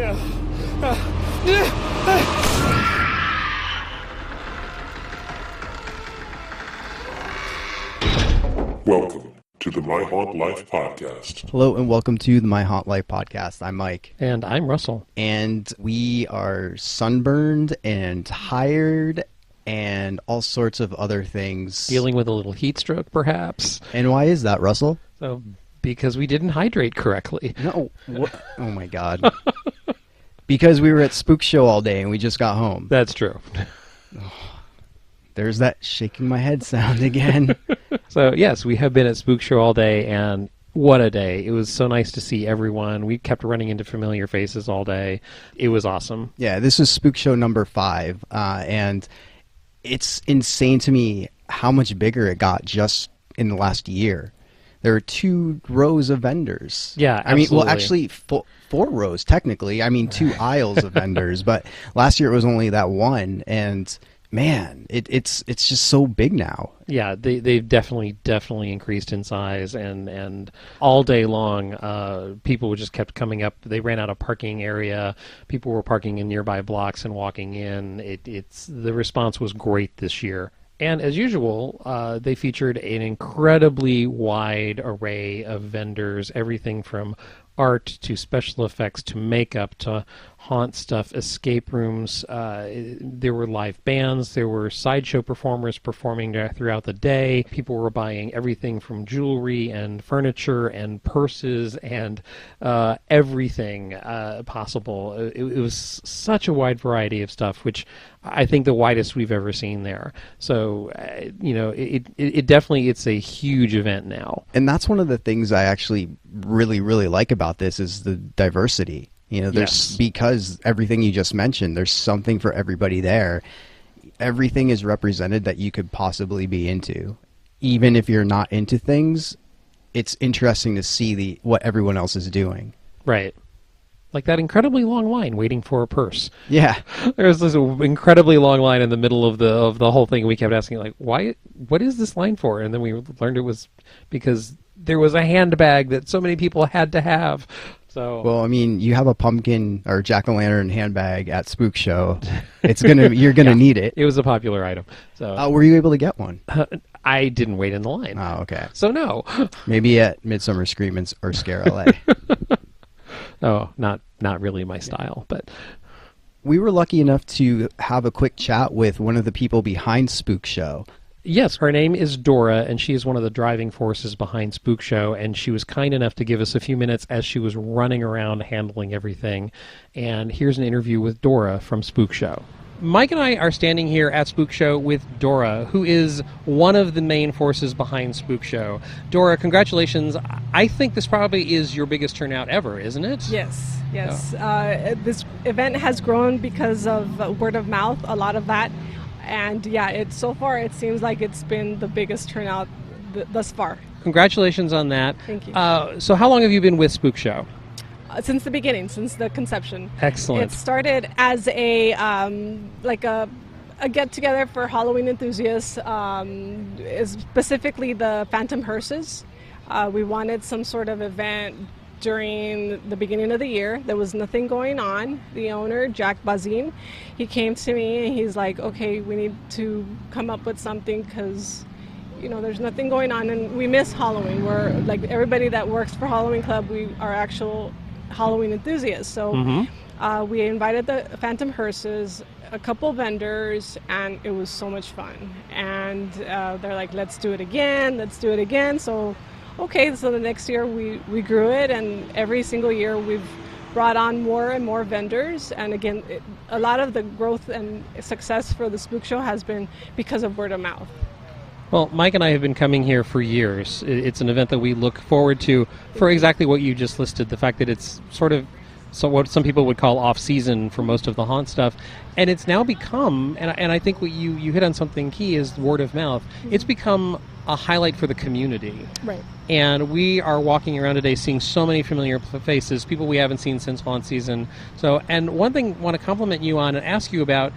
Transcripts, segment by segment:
No. Welcome to the My Haunt Life podcast. Hello and welcome to the My Haunt Life podcast. I'm Mike. And I'm Russell. And we are sunburned and tired and all sorts of other things. Dealing with a little heat stroke, perhaps. And why is that, Russell? So, because we didn't hydrate correctly. No. Oh my God. Because we were at Spook Show all day and we just got home. That's true. There's that shaking my head sound again. So, yes, we have been at Spook Show all day, and what a day. It was so nice to see everyone. We kept running into familiar faces all day. It was awesome. Yeah, this is Spook Show number 5, and it's insane to me how much bigger it got just in the last year. There were 2 rows of vendors. Yeah, absolutely. I mean, well, actually, 4 rows, technically. I mean, 2 aisles of vendors, but last year it was only that one, and man, it's just so big now. Yeah, they've definitely increased in size, and all day long, people just kept coming up. They ran out of parking area. People were parking in nearby blocks and walking in. The response was great this year. And as usual, they featured an incredibly wide array of vendors, everything from art to special effects to makeup to haunt stuff, escape rooms. There were live bands. There were sideshow performers performing throughout the day. People were buying everything from jewelry and furniture and purses and everyththing possible. It was such a wide variety of stuff, which I think the widest we've ever seen there. So, it definitely, it's a huge event now. And that's one of the things I actually really, really like about this is the diversity. There's because everything you just mentioned, there's something for everybody there. Everything is represented that you could possibly be into. Even if you're not into things, it's interesting to see what everyone else is doing. Right. Like that incredibly long line waiting for a purse. Yeah. There was this incredibly long line in the middle of the whole thing. We kept asking, like, what is this line for? And then we learned it was because there was a handbag that so many people had to have. So, well, I mean, you have a pumpkin or jack-o'-lantern handbag at Spook Show. You're gonna need it. It was a popular item. So, were you able to get one? I didn't wait in the line. Oh, okay. So no. Maybe at Midsummer Scream or ScareLA. Oh, not really my style, but we were lucky enough to have a quick chat with one of the people behind Spook Show. Yes, her name is Dora, and she is one of the driving forces behind Spook Show, and she was kind enough to give us a few minutes as she was running around handling everything. And here's an interview with Dora from Spook Show. Mike and I are standing here at Spook Show with Dora, who is one of the main forces behind Spook Show. Dora, congratulations. I think this probably is your biggest turnout ever, isn't it? Yes. This event has grown because of word of mouth, a lot of that. And yeah, so far it seems like it's been the biggest turnout thus far. Congratulations on that. Thank you. So how long have you been with Spook Show? Since the beginning, since the conception. Excellent. It started as a get-together for Halloween enthusiasts, specifically the Phantom Hearses. We wanted some sort of event during the beginning of the year. There was nothing going on. The owner, Jack Bazin, he came to me and he's like, okay, we need to come up with something because there's nothing going on and we miss Halloween. We're like everybody that works for Halloween Club, we are actual Halloween enthusiasts. So we invited the Phantom Hearses, a couple vendors, and it was so much fun. And they're like, let's do it again. So okay, so the next year we grew it, and every single year we've brought on more and more vendors. And again, a lot of the growth and success for the Spook Show has been because of word of mouth. Well, Mike and I have been coming here for years. It's an event that we look forward to for exactly what you just listed, the fact that it's sort of what some people would call off-season for most of the haunt stuff. And it's now become, and I think what you hit on something key is word of mouth. Mm-hmm. It's become a highlight for the community. Right. And we are walking around today seeing so many familiar faces, people we haven't seen since haunt season. So, and one thing I want to compliment you on and ask you about,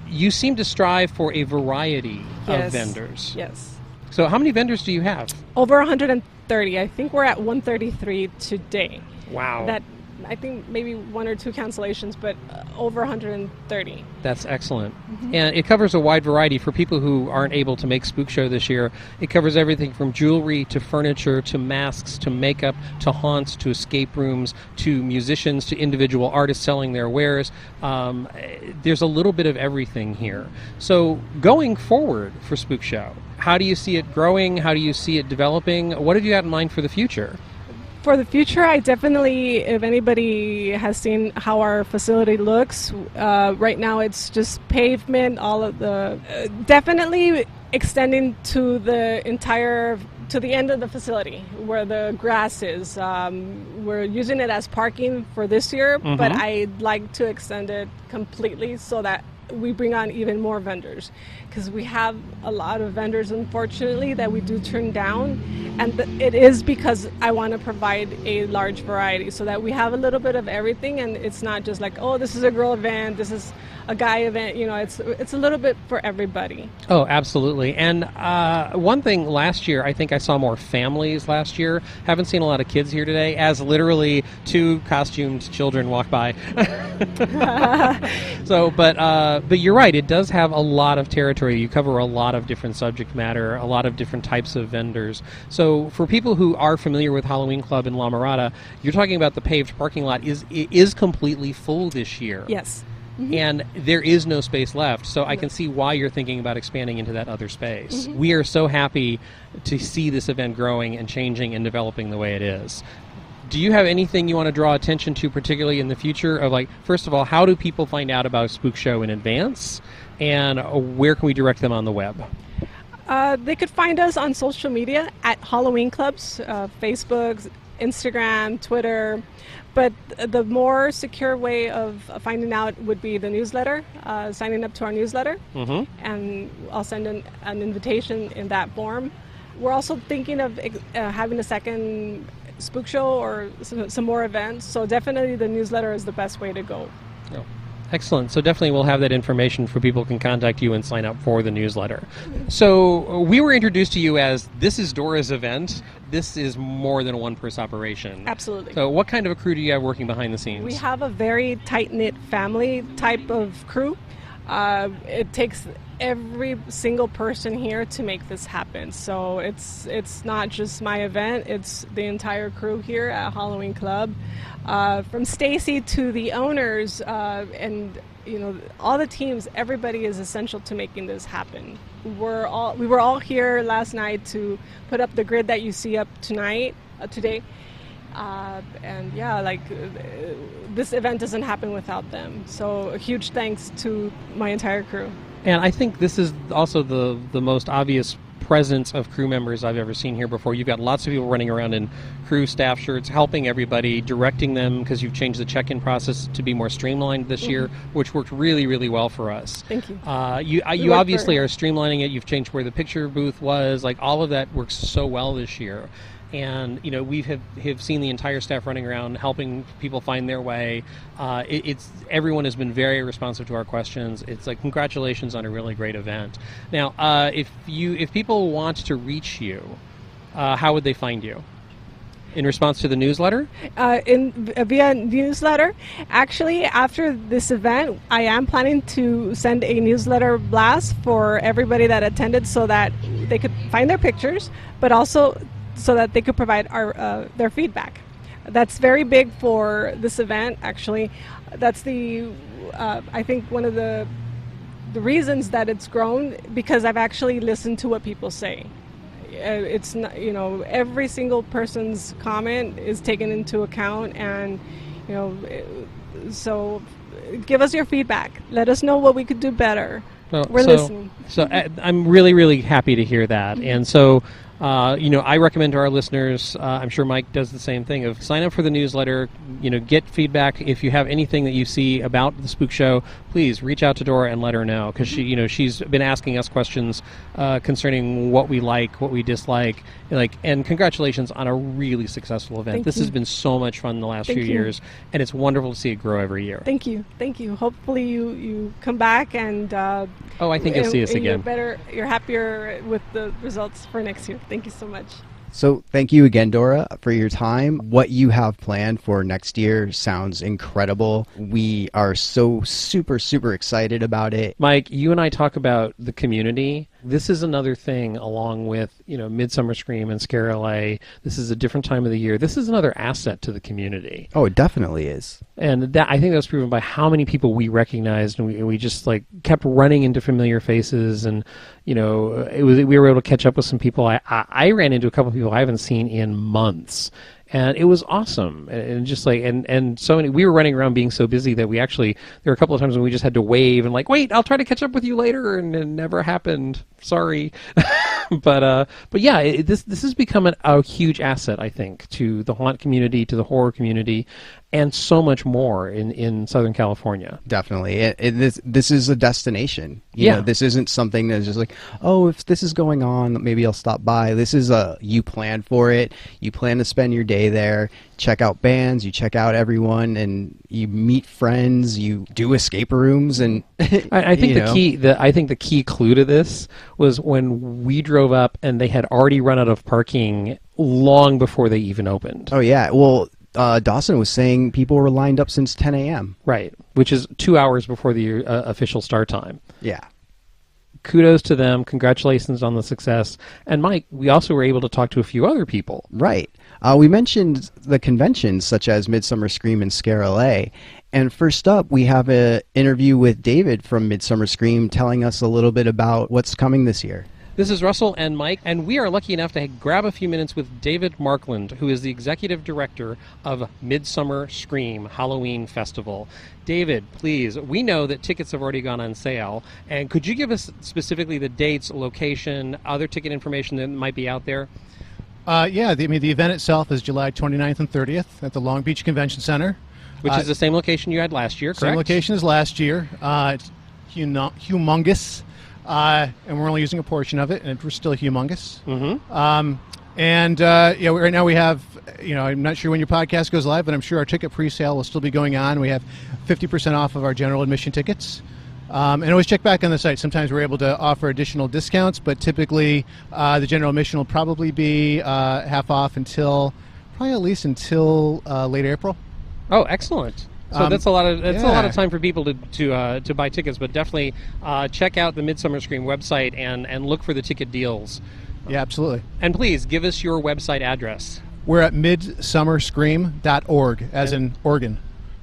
you seem to strive for a variety of vendors. Yes. So how many vendors do you have? Over 130. I think we're at 133 today. Wow. I think maybe 1 or 2 cancellations, but over 130. That's excellent. And it covers a wide variety for people who aren't able to make Spook Show this year. It covers everything from jewelry to furniture to masks to makeup to haunts to escape rooms to musicians to individual artists selling their wares. There's a little bit of everything here. So going forward for Spook Show, how do you see it growing? How do you see it developing? What have you got in mind for the future? For the future, I definitely, if anybody has seen how our facility looks, right now it's just pavement, all of the, definitely extending to the end of the facility where the grass is. We're using it as parking for this year, but I'd like to extend it completely so that we bring on even more vendors, because we have a lot of vendors, unfortunately, that we do turn down, and it is because I want to provide a large variety so that we have a little bit of everything, and it's not just like, oh, this is a girl event, this is a guy event, it's a little bit for everybody. Oh, absolutely. And one thing last year, I think I saw more families last year. Haven't seen a lot of kids here today, as literally 2 costumed children walk by. So, but you're right, it does have a lot of territory. You cover a lot of different subject matter, a lot of different types of vendors. So for people who are familiar with Halloween Club in La Mirada, you're talking about the paved parking lot is completely full this year. Yes. And there is no space left, so I can see why you're thinking about expanding into that other space. We are so happy to see this event growing and changing and developing the way it is. Do you have anything you want to draw attention to, particularly in the future, of like, first of all, how do people find out about Spook Show in advance, and where can we direct them on the web? They could find us on social media at Halloween Clubs, Facebook, Instagram, Twitter. But the more secure way of finding out would be the newsletter, signing up to our newsletter, and I'll send an invitation in that form. We're also thinking of having a second Spook Show or some more events, so definitely the newsletter is the best way to go. Oh. Excellent. So definitely we'll have that information for people who can contact you and sign up for the newsletter. So we were introduced to you as, this is Dora's event. This is more than a one-person operation. Absolutely. So what kind of a crew do you have working behind the scenes? We have a very tight-knit family type of crew. It takes every single person here to make this happen. So it's not just my event, it's the entire crew here at Halloween Club. From Stacy to the owners and all the teams, everybody is essential to making this happen. We were all here last night to put up the grid that you see up today. And yeah, this event doesn't happen without them. So a huge thanks to my entire crew. And I think this is also the most obvious presence of crew members I've ever seen here before. You've got lots of people running around in crew staff shirts, helping everybody, directing them, because you've changed the check-in process to be more streamlined this year, which worked really, really well for us. Thank you. You obviously are streamlining it. You've changed where the picture booth was. All of that works so well this year. And we have seen the entire staff running around helping people find their way. Everyone has been very responsive to our questions. It's like, congratulations on a really great event. Now, if people want to reach you, how would they find you? In response to the newsletter? Via newsletter. Actually, after this event, I am planning to send a newsletter blast for everybody that attended so that they could find their pictures, but also so that they could provide their feedback. That's very big for this event, actually. That's I think one of the reasons that it's grown, because I've actually listened to what people say. It's not, every single person's comment is taken into account, and so give us your feedback. Let us know what we could do better. We're listening. So I'm really, really happy to hear that. And so I recommend to our listeners, I'm sure Mike does the same thing, of sign up for the newsletter, get feedback. If you have anything that you see about the Spook Show, please reach out to Dora and let her know, because she's been asking us questions concerning what we like, what we dislike, and congratulations on a really successful event. This has been so much fun the last few years, and it's wonderful to see it grow every year. Thank you. Hopefully you come back and I think you'll see us again. You're happier with the results for next year. Thank you so much. So thank you again, Dora, for your time. What you have planned for next year sounds incredible. We are so super, super excited about it. Mike, you and I talk about the community. This is another thing along with, Midsummer Scream and ScareLA. This is a different time of the year. This is another asset to the community. Oh, it definitely is. And I think that was proven by how many people we recognized, and we just kept running into familiar faces, and we were able to catch up with some people. I ran into a couple of people I haven't seen in months. And it was awesome, and just and so many. We were running around being so busy that there were a couple of times when we just had to wave and wait, I'll try to catch up with you later, and it never happened. Sorry, but yeah, this has become a huge asset, I think, to the haunt community, to the horror community, and so much more in Southern California. Definitely, this is a destination. You know, this isn't something that's just if this is going on, maybe I'll stop by. This is you plan for it. You plan to spend your day there, check out bands, you check out everyone, and you meet friends, you do escape rooms, and I think the key clue to this was when we drove up and they had already run out of parking long before they even opened. Oh yeah, well, Dawson was saying people were lined up since 10 a.m. Right, which is 2 hours before the official start time. Yeah. Kudos to them. Congratulations on the success. And Mike, we also were able to talk to a few other people. Right. We mentioned the conventions such as Midsummer Scream and ScareLA. And first up, we have an interview with David from Midsummer Scream telling us a little bit about what's coming this year. This is Russell and Mike, and we are lucky enough to grab a few minutes with David Markland, who is the executive director of Midsummer Scream Halloween Festival. David, please, we know that tickets have already gone on sale, and could you give us specifically the dates, location, other ticket information that might be out there? The event itself is July 29th and 30th at the Long Beach Convention Center. Which is the same location you had last year, correct? Same location as last year. It's humongous. And we're only using a portion of it, and we're still humongous. Mm-hmm. Right now we have, I'm not sure when your podcast goes live, but I'm sure our ticket pre-sale will still be going on. We have 50% off of our general admission tickets. And always check back on the site. Sometimes we're able to offer additional discounts, but typically the general admission will probably be half off until late April. Oh, excellent. So that's a lot of time for people to buy tickets, but definitely check out the Midsummer Scream website and look for the ticket deals. Yeah, absolutely. And please give us your website address. We're at midsummerscream.org, as in Oregon.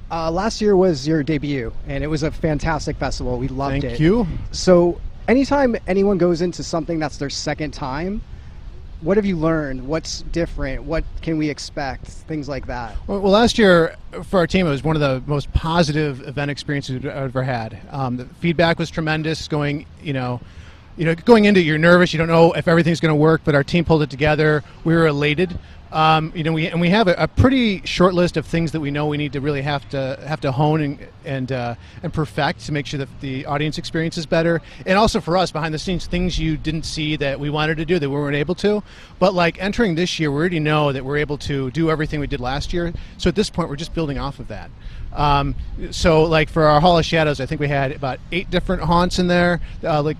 Last year was your debut, and it was a fantastic festival. We loved it. Thank you. So anytime anyone goes into something that's their second time, what have you learned? What's different? What can we expect? Things like that. Well, last year for our team, it was one of the most positive event experiences we've ever had. The feedback was tremendous. Going into, you're nervous. You don't know if everything's going to work, but our team pulled it together. We were elated. We have a pretty short list of things that we know we need to really have to hone and perfect to make sure that the audience experience is better, and also for us behind the scenes, things you didn't see that we wanted to do that we weren't able to. But entering this year, we already know that we're able to do everything we did last year. So at this point, we're just building off of that. For our Hall of Shadows, I think we had about 8 different haunts in there,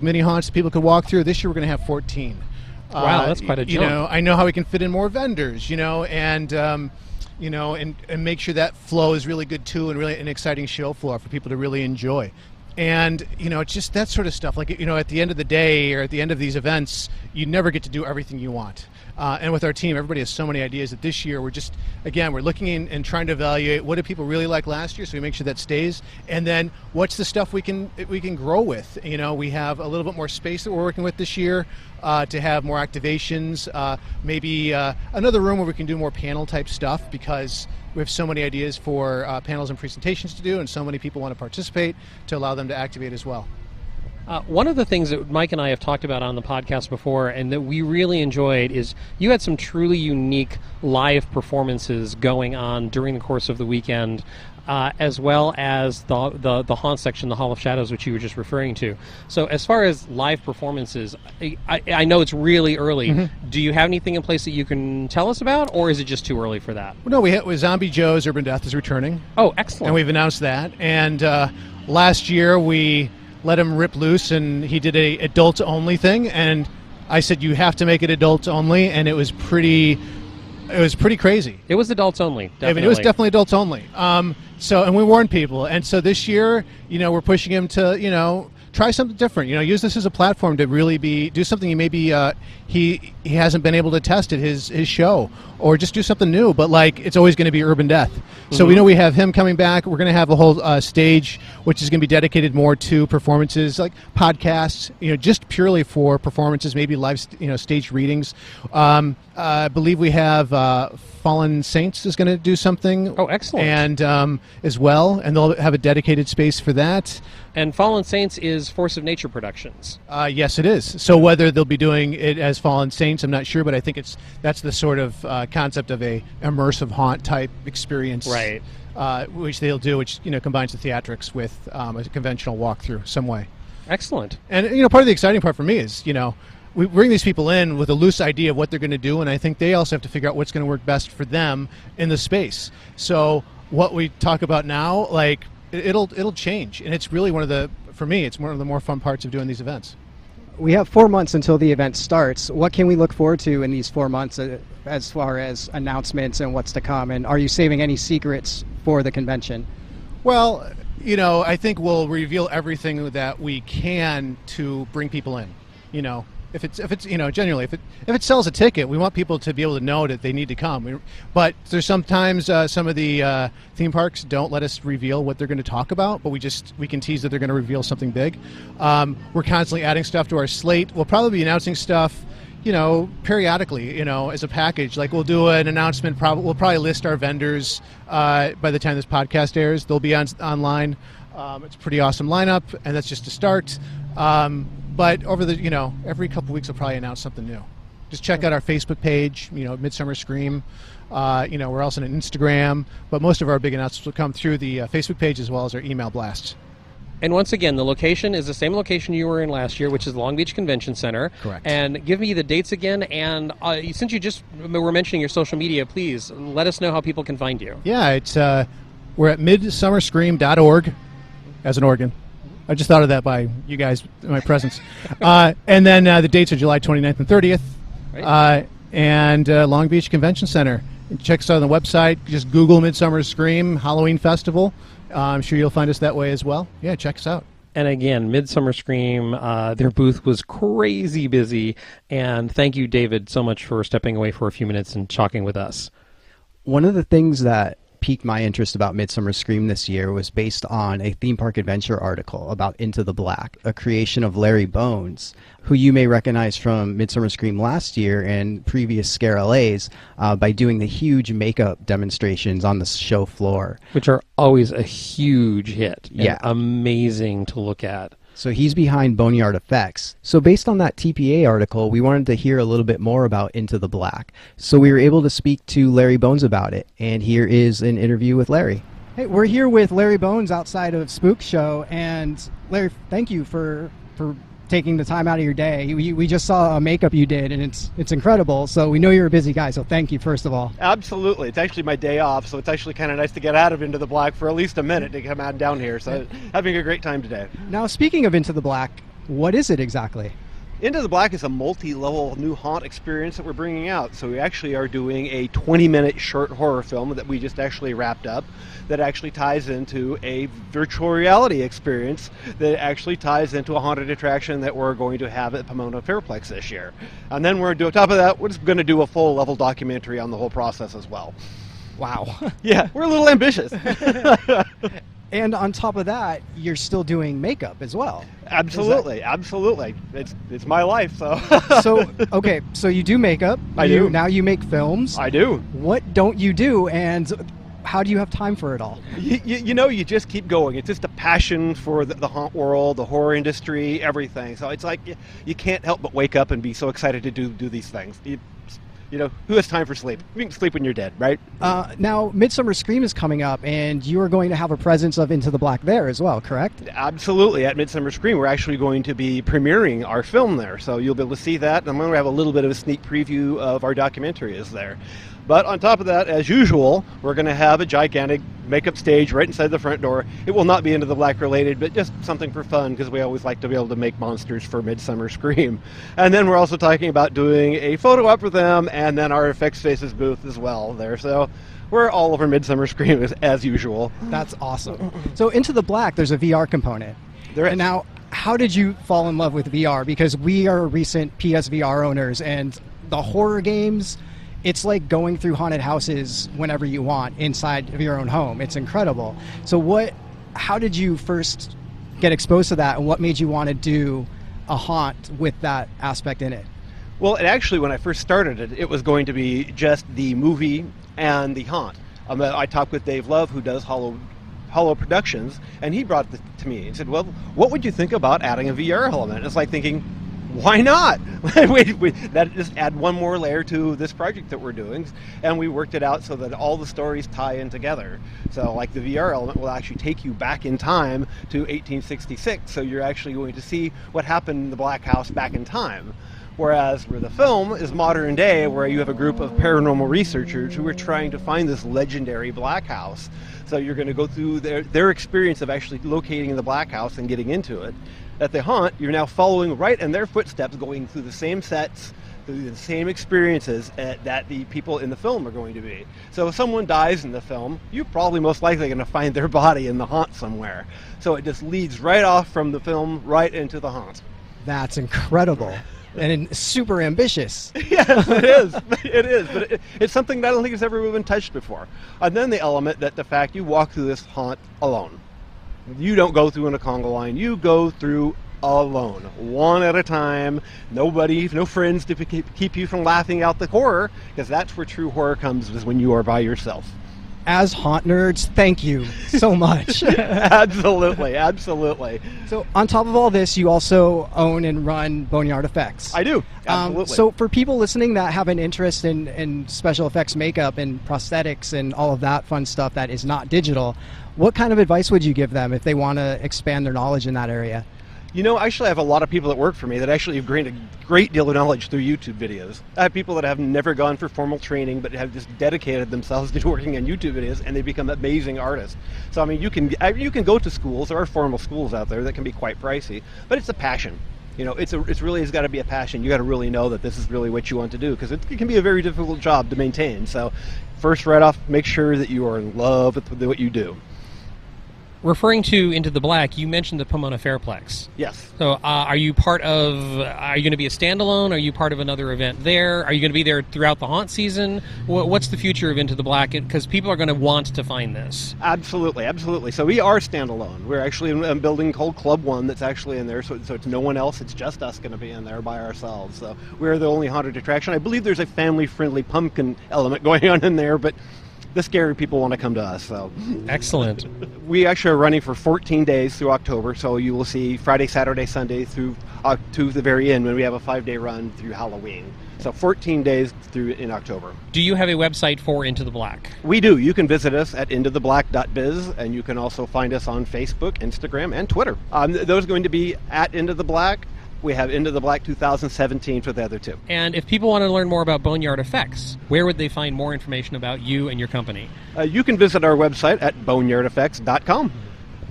mini haunts that people could walk through. This year, we're going to have 14. Wow, that's quite a jump. I know how we can fit in more vendors, and make sure that flow is really good too, and really an exciting show floor for people to really enjoy. And it's just that sort of stuff. At the end of the day or at the end of these events, you never get to do everything you want. And with our team, everybody has so many ideas that this year we're looking in and trying to evaluate what did people really like last year, so we make sure that stays, and then what's the stuff we can grow with. We have a little bit more space that we're working with this year to have more activations, maybe another room where we can do more panel type stuff, because we have so many ideas for panels and presentations to do, and so many people want to participate, to allow them to activate as well. One of the things that Mike and I have talked about on the podcast before and that we really enjoyed is you had some truly unique live performances going on during the course of the weekend, as well as the haunt section, the Hall of Shadows, which you were just referring to. So as far as live performances, I know it's really early. Mm-hmm. Do you have anything in place that you can tell us about, or is it just too early for that? Well, no, Zombie Joe's Urban Death is returning. Oh, excellent. And we've announced that. And last year we let him rip loose, and he did a adults only thing, and I said you have to make it adults only, and it was pretty crazy. It was adults only. Definitely. I mean, it was definitely adults only. And we warned people, and so this year, we're pushing him to, try something different. Use this as a platform to really do something he hasn't been able to test at his show, or just do something new. But it's always going to be urban death. So we know we have him coming back. We're going to have a whole stage which is going to be dedicated more to performances, like podcasts. Just purely for performances, maybe live stage readings. I believe we have Fallen Saints is going to do something. Oh, excellent! And as well, and they'll have a dedicated space for that. And Fallen Saints is Force of Nature Productions. Yes, it is. So whether they'll be doing it as Fallen Saints, I'm not sure, but I think that's the sort of concept of a immersive haunt type experience, right? Which they'll do, which combines the theatrics with a conventional walkthrough some way. Excellent. And part of the exciting part for me is we bring these people in with a loose idea of what they're going to do, and I think they also have to figure out what's going to work best for them in the space. So what we talk about now, it'll change, and it's really for me, it's one of the more fun parts of doing these events. We have 4 months until the event starts. What can we look forward to in these 4 months as far as announcements and what's to come? And are you saving any secrets for the convention? Well, I think we'll reveal everything that we can to bring people in. If it's genuinely, if it sells a ticket, we want people to be able to know that they need to come. But there's sometimes some of the theme parks don't let us reveal what they're going to talk about, but we can tease that they're going to reveal something big. We're constantly adding stuff to our slate. We'll probably be announcing stuff, periodically, as a package. Like we'll do an announcement. We'll probably list our vendors by the time this podcast airs. They'll be online. It's a pretty awesome lineup, and that's just a start. But over every couple weeks, we'll probably announce something new. Just check out our Facebook page, Midsummer Scream. We're also on Instagram, but most of our big announcements will come through the Facebook page as well as our email blasts. And once again, the location is the same location you were in last year, which is Long Beach Convention Center. Correct. And give me the dates again. And since you just were mentioning your social media, please let us know how people can find you. Yeah, it's we're at midsummerscream.org as an organ. I just thought of that by you guys, my presence. And then the dates are July 29th and 30th. Right. And Long Beach Convention Center. Check us out on the website. Just Google Midsummer Scream Halloween Festival. I'm sure you'll find us that way as well. Yeah, check us out. And again, Midsummer Scream, their booth was crazy busy. And thank you, David, so much for stepping away for a few minutes and talking with us. One of the things that piqued my interest about Midsummer Scream this year was based on a Theme Park Adventure article about Into the Black, a creation of Larry Bones, who you may recognize from Midsummer Scream last year and previous ScareLAs by doing the huge makeup demonstrations on the show floor. Which are always a huge hit. Yeah. Amazing to look at. So he's behind Boneyard Effects. So based on that TPA article, we wanted to hear a little bit more about Into the Black. So we were able to speak to Larry Bones about it. And here is an interview with Larry. Hey, we're here with Larry Bones outside of Spook Show. And Larry, thank you for taking the time out of your day. We just saw a makeup you did, and it's incredible. So we know you're a busy guy, so thank you, first of all. Absolutely. It's actually my day off, so it's actually kind of nice to get out of Into the Black for at least a minute to come out down here. So having a great time today. Now, speaking of Into the Black, what is it exactly? Into the Black is a multi-level new haunt experience that we're bringing out. So we actually are doing a 20-minute short horror film that we just actually wrapped up that actually ties into a virtual reality experience that actually ties into a haunted attraction that we're going to have at Pomona Fairplex this year. And then on top of that, we're just going to do a full-level documentary on the whole process as well. Wow. Yeah, we're a little ambitious. And on top of that, you're still doing makeup as well. Absolutely, absolutely. It's my life, so. Okay, so you do makeup. I do. Now you make films. I do. What don't you do, and how do you have time for it all? You just keep going. It's just a passion for the haunt world, the horror industry, everything. So it's like you can't help but wake up and be so excited to do these things. Who has time for sleep? You can sleep when you're dead, right? Now, Midsummer Scream is coming up, and you are going to have a presence of Into the Black there as well, correct? Absolutely. At Midsummer Scream, we're actually going to be premiering our film there, so you'll be able to see that. And I'm going to have a little bit of a sneak preview of our documentary is there. But on top of that, as usual, we're going to have a gigantic makeup stage right inside the front door. It will not be Into the Black related, but just something for fun, because we always like to be able to make monsters for Midsummer Scream. And then we're also talking about doing a photo op for them, and then our Effects Faces booth as well there. So we're all over Midsummer Scream as usual. That's awesome. So Into the Black, there's a VR component. There is. And now, how did you fall in love with VR? Because we are recent PSVR owners, and the horror games, it's like going through haunted houses whenever you want inside of your own home. It's incredible. So how did you first get exposed to that, and what made you want to do a haunt with that aspect in it? Well, it actually, when I first started it, it was going to be just the movie and the haunt. I talked with Dave Love, who does Hollow Productions, and he brought it to me and said, well, what would you think about adding a VR element? It's like thinking, why not? That just add one more layer to this project that we're doing, and we worked it out so that all the stories tie in together. So like the VR element will actually take you back in time to 1866, so you're actually going to see what happened in the Black House back in time. Whereas where the film is modern day, where you have a group of paranormal researchers who are trying to find this legendary Black House. So you're going to go through their experience of actually locating the Black House and getting into it. At the haunt, you're now following right in their footsteps, going through the same sets, through the same experiences that the people in the film are going to be. So if someone dies in the film, you're probably most likely going to find their body in the haunt somewhere. So it just leads right off from the film right into the haunt. That's incredible. And super ambitious. Yes, it is. It is. But it's something that I don't think has ever been touched before. And then the element that the fact you walk through this haunt alone. You don't go through in a conga line. You go through alone, one at a time. Nobody, no friends to keep you from laughing out the horror, because that's where true horror comes, is when you are by yourself. As haunt nerds, thank you so much. Absolutely, absolutely. So on top of all this, you also own and run Boneyard Effects. I do, absolutely. So for people listening that have an interest in special effects makeup and prosthetics and all of that fun stuff that is not digital, what kind of advice would you give them if they want to expand their knowledge in that area? You know, actually I have a lot of people that work for me that actually have gained a great deal of knowledge through YouTube videos. I have people that have never gone for formal training but have just dedicated themselves to working on YouTube videos, and they become amazing artists. So I mean, you can go to schools. There are formal schools out there that can be quite pricey, but it's a passion. You know, it's really has got to be a passion. You got to really know that this is really what you want to do, because it can be a very difficult job to maintain. So first, right off, make sure that you are in love with what you do. Referring to Into the Black, you mentioned the Pomona Fairplex. Yes. So are you going to be a standalone? Are you part of another event there? Are you going to be there throughout the haunt season? What's the future of Into the Black? Because people are going to want to find this. Absolutely, absolutely. So we are standalone. We're actually in a building called Club 1 that's actually in there, so it's no one else. It's just us going to be in there by ourselves. So we're the only haunted attraction. I believe there's a family-friendly pumpkin element going on in there, but the scary people want to come to us. So excellent. We actually are running for 14 days through October, so you will see Friday, Saturday, Sunday through to the very end when we have a 5-day run through Halloween. So 14 days through in October. Do you have a website for Into the Black? We do. You can visit us at intotheblack.biz, and you can also find us on Facebook, Instagram, and Twitter. Those are going to be at Into the Black. We have Into the Black 2017 for the other two. And if people want to learn more about Boneyard Effects, where would they find more information about you and your company? You can visit our website at boneyardeffects.com.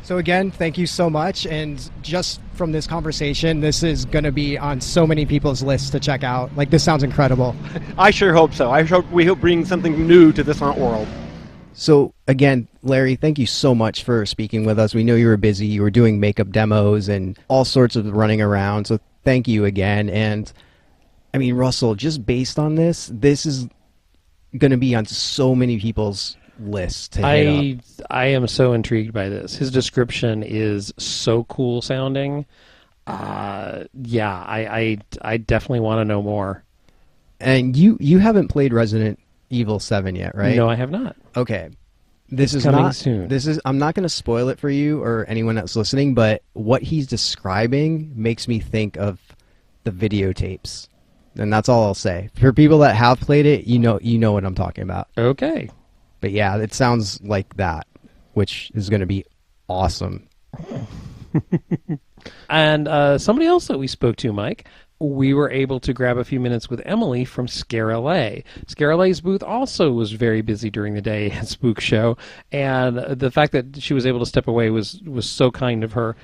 So again, thank you so much. And just from this conversation, this is going to be on so many people's lists to check out. Like, this sounds incredible. I sure hope so. We hope bring something new to this haunt world. So again, Larry, thank you so much for speaking with us. We know you were busy. You were doing makeup demos and all sorts of running around. So thank you again. And I mean, Russell, just based on this is going to be on so many people's lists to hit up. I am so intrigued by this. His description is so cool sounding. I definitely want to know more. And you haven't played Resident Evil 7 yet, right? No, I have not. Okay. This is coming not soon. I'm not going to spoil it for you or anyone that's listening, but what he's describing makes me think of the videotapes. And that's all I'll say. For people that have played it, you know what I'm talking about. Okay. But yeah, it sounds like that, which is going to be awesome. And somebody else that we spoke to, Mike, we were able to grab a few minutes with Emily from ScareLA. ScareLA's booth also was very busy during the day at Spook Show, and the fact that she was able to step away was so kind of her.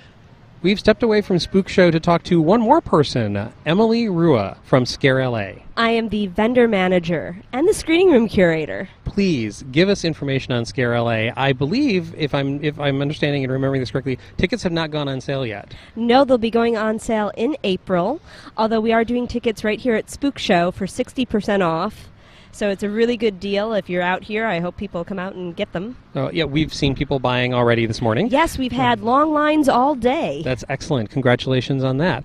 We've stepped away from Spook Show to talk to one more person, Emily Rua from ScareLA. I am the vendor manager and the screening room curator. Please give us information on ScareLA. I believe, if I'm understanding and remembering this correctly, tickets have not gone on sale yet. No, they'll be going on sale in April, although we are doing tickets right here at Spook Show for 60% off. So it's a really good deal. If you're out here, I hope people come out and get them. Oh, yeah, we've seen people buying already this morning. Yes, we've had long lines all day. That's excellent. Congratulations on that.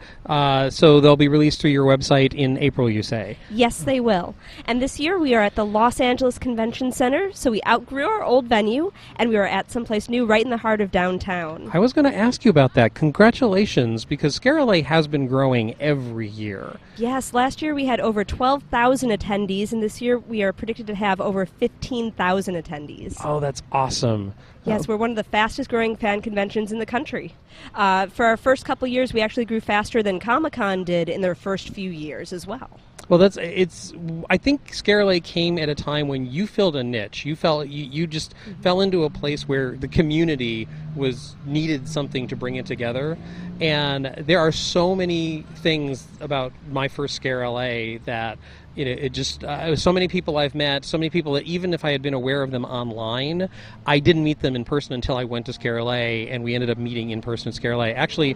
So they'll be released through your website in April, you say? Yes, they will. And this year we are at the Los Angeles Convention Center, so we outgrew our old venue, and we are at someplace new right in the heart of downtown. I was going to ask you about that. Congratulations, because ScareLA has been growing every year. Yes, last year we had over 12,000 attendees, and this year we are predicted to have over 15,000 attendees. Oh, that's awesome. Yes, we're one of the fastest growing fan conventions in the country. For our first couple years, we actually grew faster than Comic-Con did in their first few years as well. Well, I think ScareLA came at a time when you filled a niche. You just fell into a place where the community needed something to bring it together. And there are so many things about my first ScareLA that so many people I've met, so many people that even if I had been aware of them online, I didn't meet them in person until I went to ScareLA, and we ended up meeting in person at ScareLA. Actually,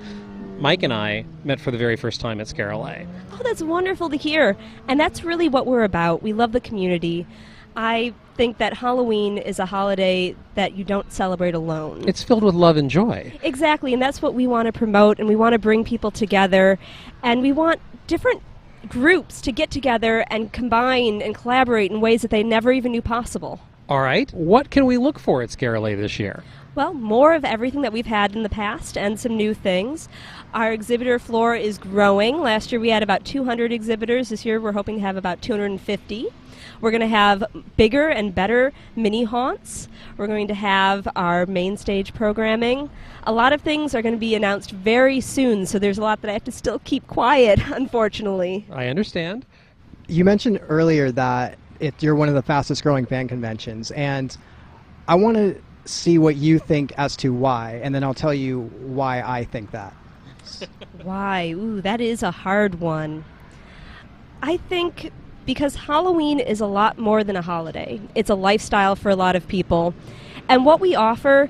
Mike and I met for the very first time at ScareLA. Oh, that's wonderful to hear. And that's really what we're about. We love the community. I think that Halloween is a holiday that you don't celebrate alone. It's filled with love and joy. Exactly, and that's what we want to promote, and we want to bring people together, and we want different groups to get together and combine and collaborate in ways that they never even knew possible. All right. What can we look for at ScareLA this year? Well, more of everything that we've had in the past and some new things. Our exhibitor floor is growing. Last year we had about 200 exhibitors. This year we're hoping to have about 250. We're going to have bigger and better mini haunts. We're going to have our main stage programming. A lot of things are going to be announced very soon, so there's a lot that I have to still keep quiet, unfortunately. I understand. You mentioned earlier that you're one of the fastest growing fan conventions, and I want to see what you think as to why, and then I'll tell you why I think that. Why? Ooh, that is a hard one. I think because Halloween is a lot more than a holiday. It's a lifestyle for a lot of people. And what we offer,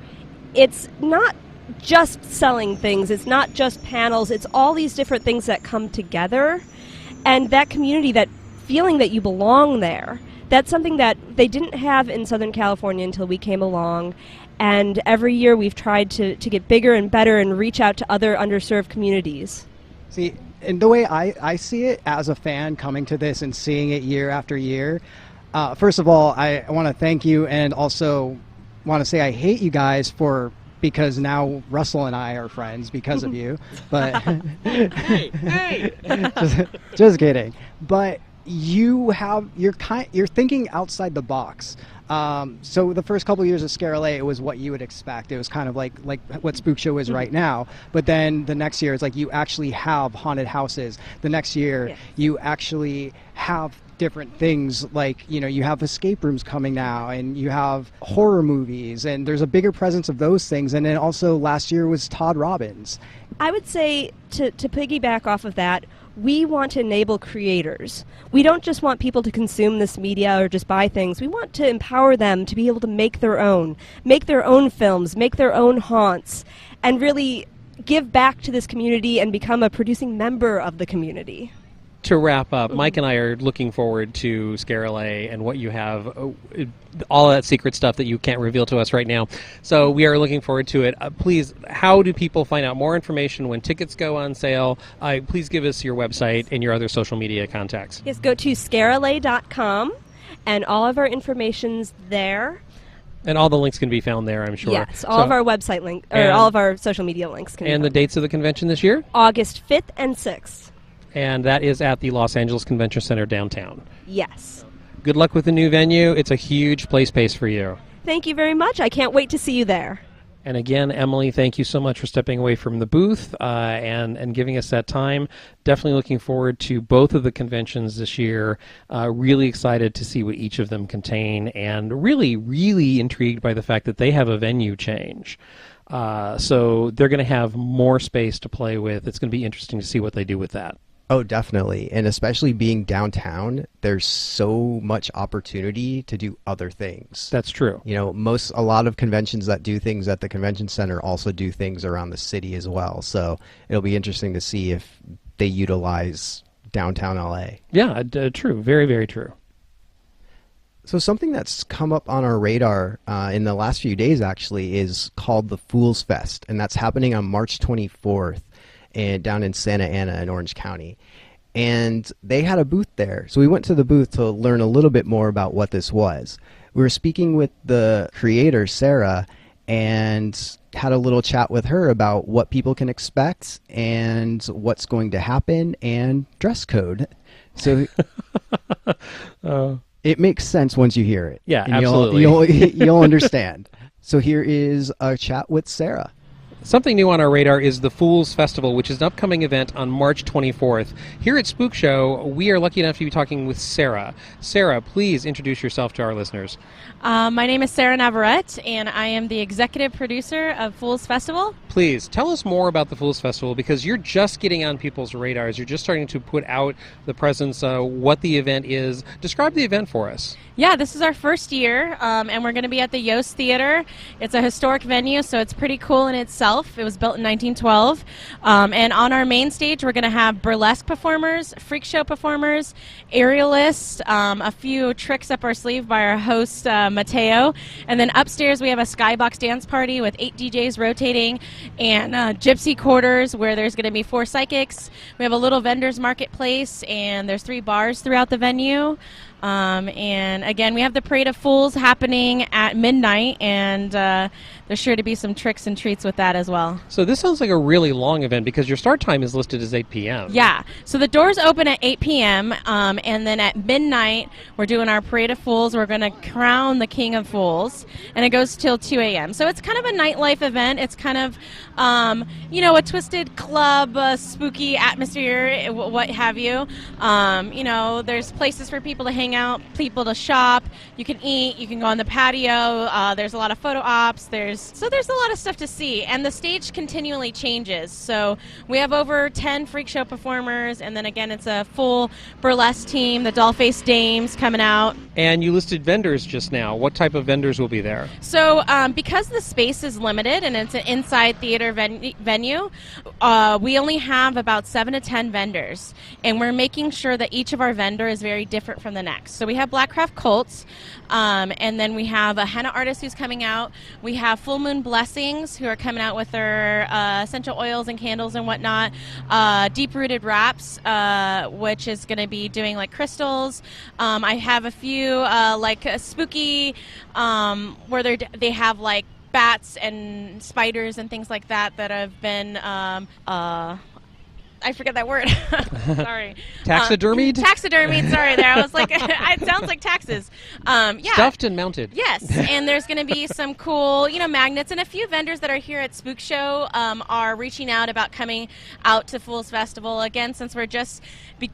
it's not just selling things, it's not just panels, it's all these different things that come together. And that community, that feeling that you belong there, that's something that they didn't have in Southern California until we came along. And every year we've tried to get bigger and better and reach out to other underserved communities. See, and the way I see it as a fan coming to this and seeing it year after year, first of all, I want to thank you, and also want to say I hate you guys because now Russell and I are friends because of you. But Hey! just kidding. But you're thinking outside the box. So the first couple of years of ScareLA, it was what you would expect. It was kind of like what Spook Show is right now. But then the next year, it's like you actually have haunted houses. The next year, you actually have different things, like, you have escape rooms coming now, and you have horror movies, and there's a bigger presence of those things. And then also last year was Todd Robbins. I would say, to piggyback off of that, we want to enable creators. We don't just want people to consume this media or just buy things. We want to empower them to be able to make their own films, make their own haunts, and really give back to this community and become a producing member of the community. To wrap up, Mike and I are looking forward to ScareLA and what you have, all that secret stuff that you can't reveal to us right now. So we are looking forward to it. Please, how do people find out more information when tickets go on sale? Please give us your website and your other social media contacts. Yes, go to ScareLA.com, and all of our information's there. And all the links can be found there, I'm sure. Yes, all of our website links, or all of our social media links can be found. And the dates of the convention this year? August 5th and 6th. And that is at the Los Angeles Convention Center downtown. Yes. Good luck with the new venue. It's a huge play space for you. Thank you very much. I can't wait to see you there. And again, Emily, thank you so much for stepping away from the booth and giving us that time. Definitely looking forward to both of the conventions this year. Really excited to see what each of them contain, and really, really intrigued by the fact that they have a venue change. So they're going to have more space to play with. It's going to be interesting to see what they do with that. Oh, definitely. And especially being downtown, there's so much opportunity to do other things. That's true. You know, a lot of conventions that do things at the convention center also do things around the city as well. So it'll be interesting to see if they utilize downtown LA. Yeah, true. Very, very true. So something that's come up on our radar in the last few days actually is called the Fools Fest, and that's happening on March 24th. And down in Santa Ana in Orange County. And they had a booth there. So we went to the booth to learn a little bit more about what this was. We were speaking with the creator, Sarah, and had a little chat with her about what people can expect and what's going to happen and dress code. So it makes sense once you hear it. Yeah, and absolutely. You'll understand. So here is a chat with Sarah. Something new on our radar is the Fools Festival, which is an upcoming event on March 24th. Here at Spook Show, we are lucky enough to be talking with Sarah. Sarah, please introduce yourself to our listeners. My name is Sarah Navarrete, and I am the executive producer of Fools Festival. Please, tell us more about the Fools Festival, because you're just getting on people's radars. You're just starting to put out the presence, what the event is. Describe the event for us. Yeah, this is our first year, and we're going to be at the Yost Theater. It's a historic venue, so it's pretty cool in itself. It was built in 1912. And on our main stage, we're going to have burlesque performers, freak show performers, aerialists, a few tricks up our sleeve by our host, Mateo. And then upstairs, we have a skybox dance party with 8 DJs rotating, and gypsy quarters where there's going to be 4 psychics. We have a little vendor's marketplace, and there's 3 bars throughout the venue. And again, we have the Parade of Fools happening at midnight, and there's sure to be some tricks and treats with that as well. So this sounds like a really long event, because your start time is listed as 8 p.m. Yeah, so the doors open at 8 p.m., and then at midnight, we're doing our Parade of Fools. We're going to crown the King of Fools, and it goes till 2 a.m. So it's kind of a nightlife event. It's kind of, a twisted club, spooky atmosphere, what have you. There's places for people to hang out, people to shop. You can eat. You can go on the patio. There's a lot of photo ops. There's a lot of stuff to see, and the stage continually changes. So we have over 10 freak show performers, and then again, it's a full burlesque team. The Dollface Dames coming out. And you listed vendors just now. What type of vendors will be there? So because the space is limited and it's an inside theater venue, we only have about 7 to 10 vendors, and we're making sure that each of our vendor is very different from the next. So we have Blackcraft Colts, and then we have a henna artist who's coming out. We have Full Moon Blessings, who are coming out with their essential oils and candles and whatnot. Deep Rooted Wraps, which is going to be doing like crystals. I have a few like spooky, where they have like bats and spiders and things like that have been I forget that word. Sorry. Taxidermied? Taxidermied. Sorry there. I was like, it sounds like taxes. Yeah. Stuffed and mounted. Yes. And there's going to be some cool, magnets. And a few vendors that are here at Spook Show are reaching out about coming out to Fools Festival. Again, since we're just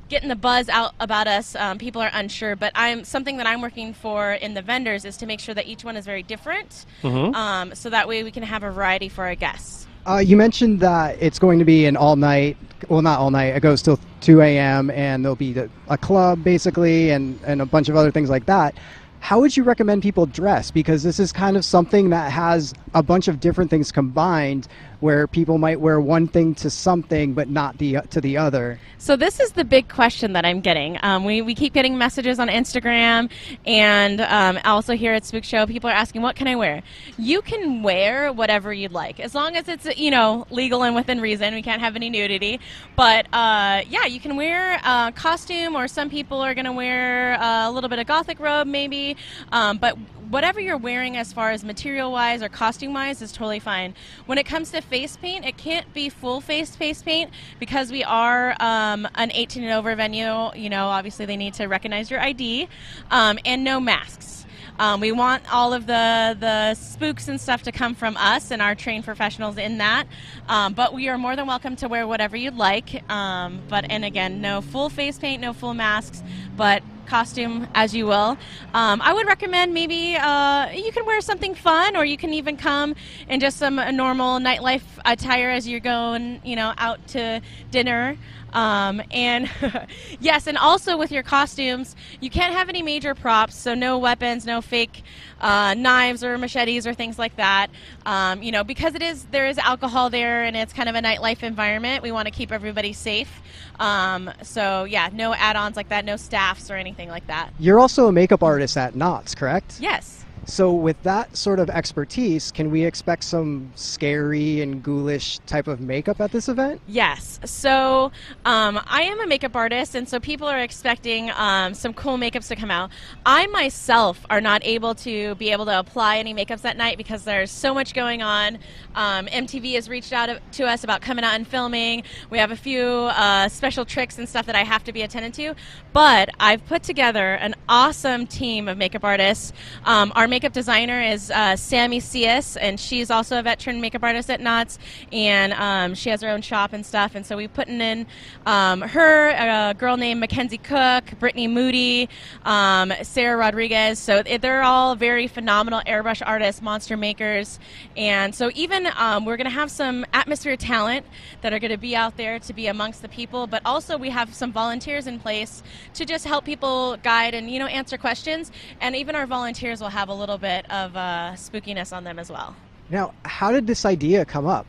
getting the buzz out about us, people are unsure. But something that I'm working for in the vendors is to make sure that each one is very different. Mm-hmm. So that way we can have a variety for our guests. You mentioned that it's going to be an all-night, well, not all night, it goes till 2 a.m., and there'll be a club, basically, and a bunch of other things like that. How would you recommend people dress? Because this is kind of something that has a bunch of different things combined, where people might wear one thing to something but not to the other. So this is the big question that I'm getting. We keep getting messages on Instagram, and also here at Spook Show, people are asking, what can I wear? You can wear whatever you'd like, as long as it's legal and within reason. We can't have any nudity. But yeah, you can wear a costume, or some people are going to wear a little bit of gothic robe maybe. But whatever you're wearing as far as material-wise or costume-wise is totally fine. When it comes to face paint, it can't be full-face face paint, because we are an 18 and over venue. Obviously they need to recognize your ID, and no masks. We want all of the spooks and stuff to come from us and our trained professionals in that. But we are more than welcome to wear whatever you'd like. And again, no full face paint, no full masks, but costume as you will. I would recommend maybe you can wear something fun, or you can even come in just some normal nightlife attire as you're going, out to dinner. And yes, and also with your costumes, you can't have any major props, so no weapons, no fake knives or machetes or things like that. Because there is alcohol there and it's kind of a nightlife environment, we want to keep everybody safe. So yeah, no add-ons like that, no staffs or anything like that. You're also a makeup artist at Knott's, correct? Yes. So with that sort of expertise, can we expect some scary and ghoulish type of makeup at this event? Yes. So I am a makeup artist, and so people are expecting some cool makeups to come out. I myself are not able to apply any makeups that night because there's so much going on. MTV has reached out to us about coming out and filming. We have a few special tricks and stuff that I have to be attended to. But I've put together an awesome team of makeup artists. Our makeup designer is Sammy Cias, and she's also a veteran makeup artist at Knott's, and she has her own shop and stuff. And so we've put in her, a girl named Mackenzie Cook, Brittany Moody, Sarah Rodriguez. So they're all very phenomenal airbrush artists, monster makers. And so even we're going to have some atmosphere talent that are going to be out there to be amongst the people, but also we have some volunteers in place to just help people guide and answer questions. And even our volunteers will have a little bit of spookiness on them as well. Now, how did this idea come up?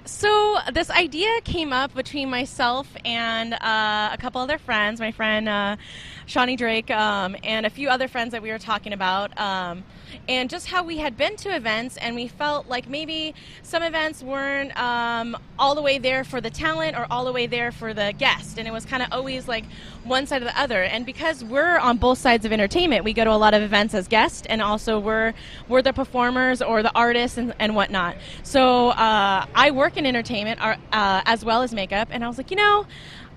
So this idea came up between myself and a couple other friends, my friend Shawnee Drake, and a few other friends that we were talking about, and just how we had been to events and we felt like maybe some events weren't all the way there for the talent or all the way there for the guest, and it was kind of always like one side or the other. And because we're on both sides of entertainment, we go to a lot of events as guests, and also we're the performers or the artists and whatnot. So I work in entertainment as well as makeup, and I was like,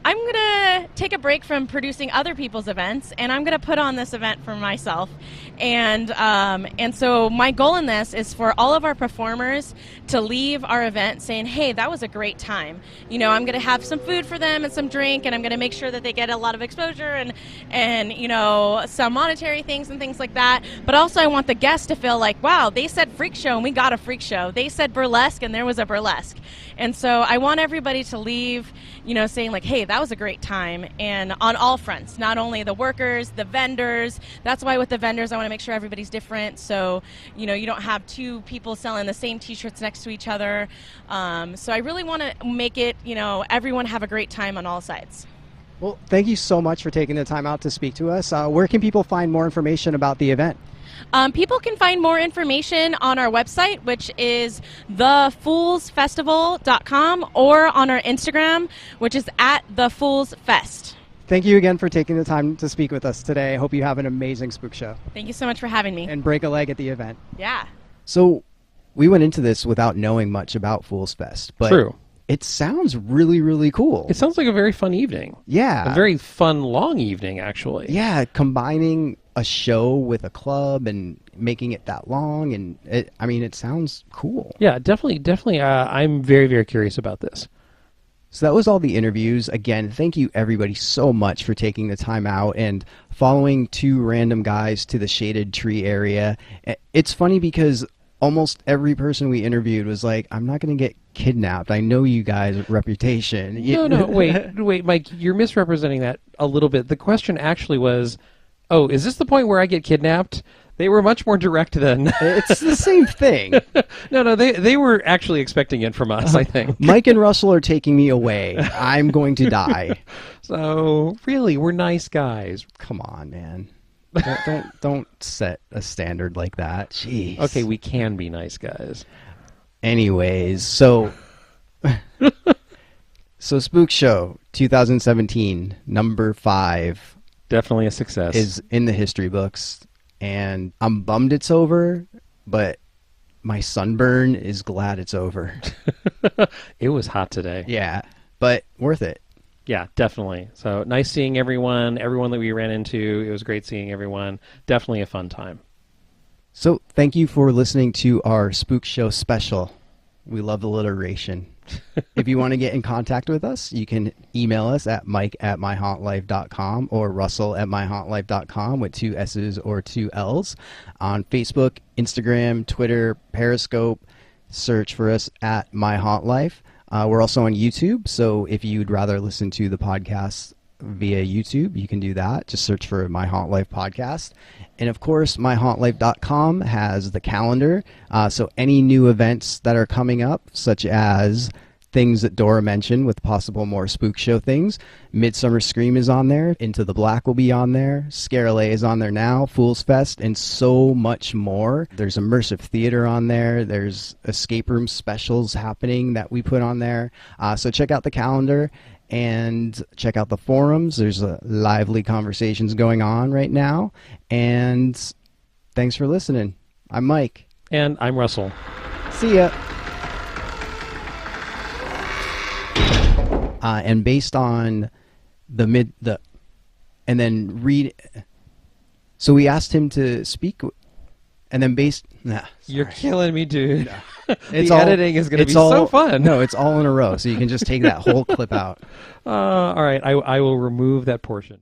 I'm going to take a break from producing other people's events, and I'm going to put on this event for myself. And so my goal in this is for all of our performers to leave our event saying, hey, that was a great time. I'm going to have some food for them and some drink, and I'm going to make sure that they get a lot of exposure and some monetary things and things like that. But also I want the guests to feel like, wow, they said freak show and we got a freak show. They said burlesque and there was a burlesque. And so I want everybody to leave, saying like, hey, that was a great time. And on all fronts, not only the workers, the vendors. That's why with the vendors, I want to make sure everybody's different. So, you don't have two people selling the same t-shirts next to each other. So I really want to make it, everyone have a great time on all sides. Well, thank you so much for taking the time out to speak to us. Where can people find more information about the event? People can find more information on our website, which is thefoolsfestival.com, or on our Instagram, which is @thefoolsfest. Thank you again for taking the time to speak with us today. I hope you have an amazing spook show. Thank you so much for having me. And break a leg at the event. Yeah. So we went into this without knowing much about Fool's Fest, but True. It sounds really, really cool. It sounds like a very fun evening. Yeah. A very fun, long evening, actually. Yeah, combining a show with a club and making it that long, and it sounds cool. Yeah, definitely. I'm very, very curious about this. So that was all the interviews. Again, thank you everybody so much for taking the time out and following two random guys to the shaded tree area. It's funny because almost every person we interviewed was like, I'm not going to get kidnapped. I know you guys' reputation. No, wait, Mike, you're misrepresenting that a little bit. The question actually was, oh, is this the point where I get kidnapped? They were much more direct than... It's the same thing. No, they were actually expecting it from us, I think. Mike and Russell are taking me away. I'm going to die. So, really, we're nice guys. Come on, man. Don't set a standard like that. Jeez. Okay, we can be nice guys. Anyways, so Spook Show 2017, number 5. Definitely a success. Is in the history books, and I'm bummed it's over, but my sunburn is glad it's over. It was hot today. Yeah, but worth it. Yeah, definitely. So nice seeing everyone that we ran into. It was great seeing everyone. Definitely a fun time. So thank you for listening to our Spook Show Special. We love alliteration. If you want to get in contact with us, you can email us at mike@myhauntlife.com or russell@myhauntlife.com with 2 S's or 2 L's. On Facebook, Instagram, Twitter, Periscope, search for us at My Haunt Life. We're also on YouTube, so if you'd rather listen to the podcast via YouTube, you can do that. Just search for My Haunt Life Podcast. And of course, myhauntlife.com has the calendar. So any new events that are coming up, such as things that Dora mentioned with possible more Spook Show things, Midsummer Scream is on there, Into the Black will be on there, ScareLA is on there now, Fool's Fest, and so much more. There's immersive theater on there. There's escape room specials happening that we put on there. So check out the calendar. And check out the forums. There's lively conversations going on right now. And thanks for listening. I'm Mike. And I'm Russell. See ya. And based on and then read. So we asked him to speak. And then You're killing me, dude. No. Editing is going to be so fun. No, it's all in a row, so you can just take that whole clip out. All right, I will remove that portion.